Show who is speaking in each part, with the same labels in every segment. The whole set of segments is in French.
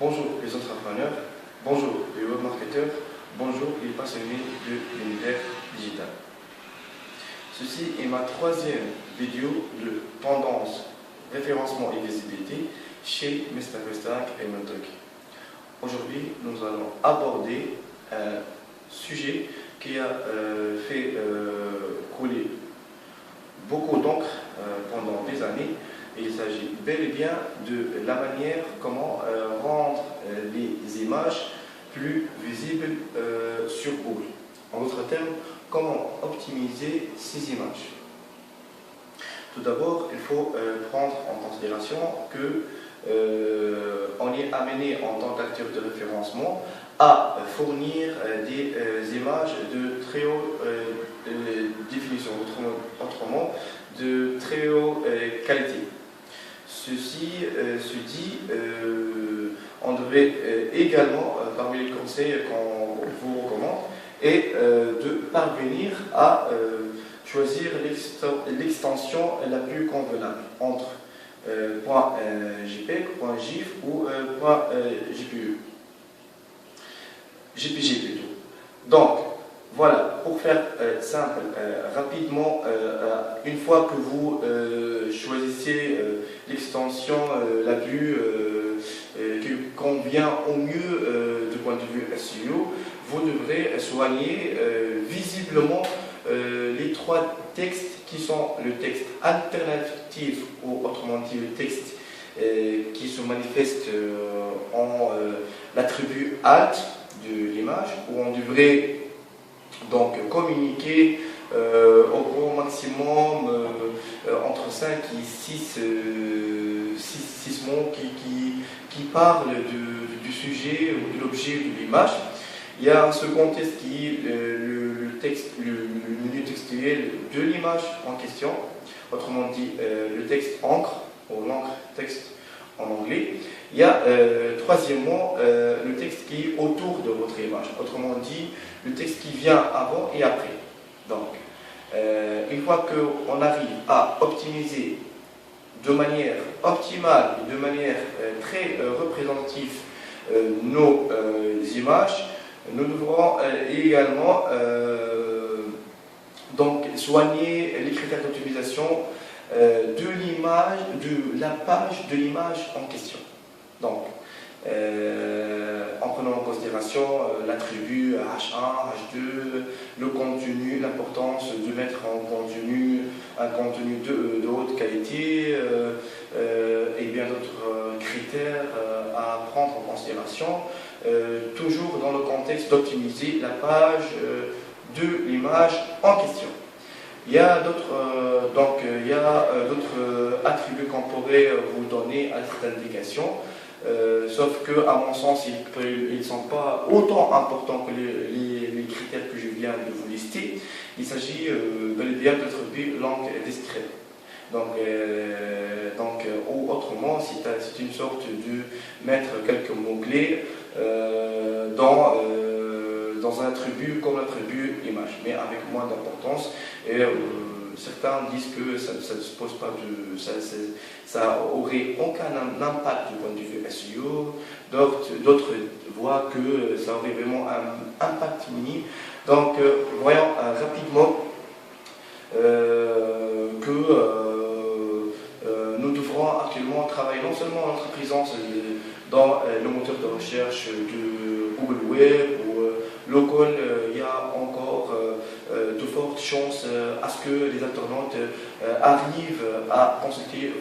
Speaker 1: Bonjour les entrepreneurs, bonjour les webmarketeurs, bonjour les passionnés de l'univers digital. Ceci est ma troisième vidéo de tendance, référencement et visibilité chez Mr. Westag et Montauk. Aujourd'hui, nous allons aborder un sujet qui a fait couler beaucoup d'encre pendant des années. Il s'agit bel et bien de la manière comment rendre les images plus visibles sur Google. En d'autres termes, comment optimiser ces images. Tout d'abord, il faut prendre en considération que on est amené en tant qu'acteur de référencement à fournir des images de très haute définition, autrement de très haute qualité. Ceci se dit, on devrait également, parmi les conseils qu'on vous recommande, est de parvenir à choisir l'extension la plus convenable entre .jpeg, .gif ou .jpg plutôt. Donc, voilà, pour faire simple, rapidement, une fois que vous choisissez l'extension la plus qui convient au mieux du point de vue SEO, vous devrez soigner visiblement les trois textes qui sont le texte alternatif ou autrement dit le texte qui se manifeste en l'attribut alt de l'image, où on devrait donc communiquer au gros maximum entre 5 et 6 mots qui parlent du sujet ou de l'objet de l'image. Il y a un second texte qui est le menu textuel de l'image en question, autrement dit le texte encre ou l'encre texte en anglais. Il y a troisièmement le texte qui est autour de votre image, autrement dit le texte qui vient avant et après. Donc, une fois qu'on arrive à optimiser de manière optimale et de manière très représentative nos images, nous devrons également donc soigner les critères d'optimisation de l'image, de la page de l'image en question. Donc, en prenant en considération l'attribut H1, H2, le contenu, l'importance de mettre un contenu de haute qualité et bien d'autres critères à prendre en considération, toujours dans le contexte d'optimiser la page de l'image en question. Il y a d'autres attributs qu'on pourrait vous donner à cette indication. Sauf que, à mon sens, ils ne sont pas autant importants que les critères que je viens de vous lister. Il s'agit bel et bien d'attributs langue discrète. Ou autrement, c'est une sorte de mettre quelques mots-clés dans un attribut comme l'attribut image, mais avec moins d'importance. Et certains disent que ça ne se pose pas ça aurait aucun impact du point de vue SEO, d'autres voient que ça aurait vraiment un impact minime. Donc voyons rapidement que nous devrons actuellement travailler non seulement notre présence dans le moteur de recherche de Google Web ou local, il y a encore de fortes chances à ce que les internautes arrivent à consulter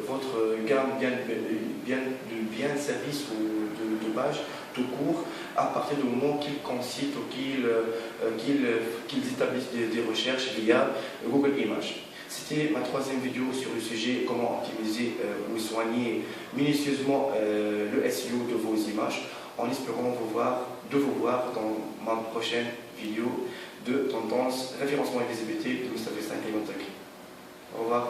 Speaker 1: votre gamme de services ou de pages tout court à partir du moment qu'ils consultent ou qu'ils établissent des recherches via Google Images. C'était ma troisième vidéo sur le sujet comment optimiser ou soigner minutieusement le SEO de vos images, en espérant de vous voir dans ma prochaine vidéo de tendance référencement et visibilité de Mr. Westag et Montauk. Au revoir.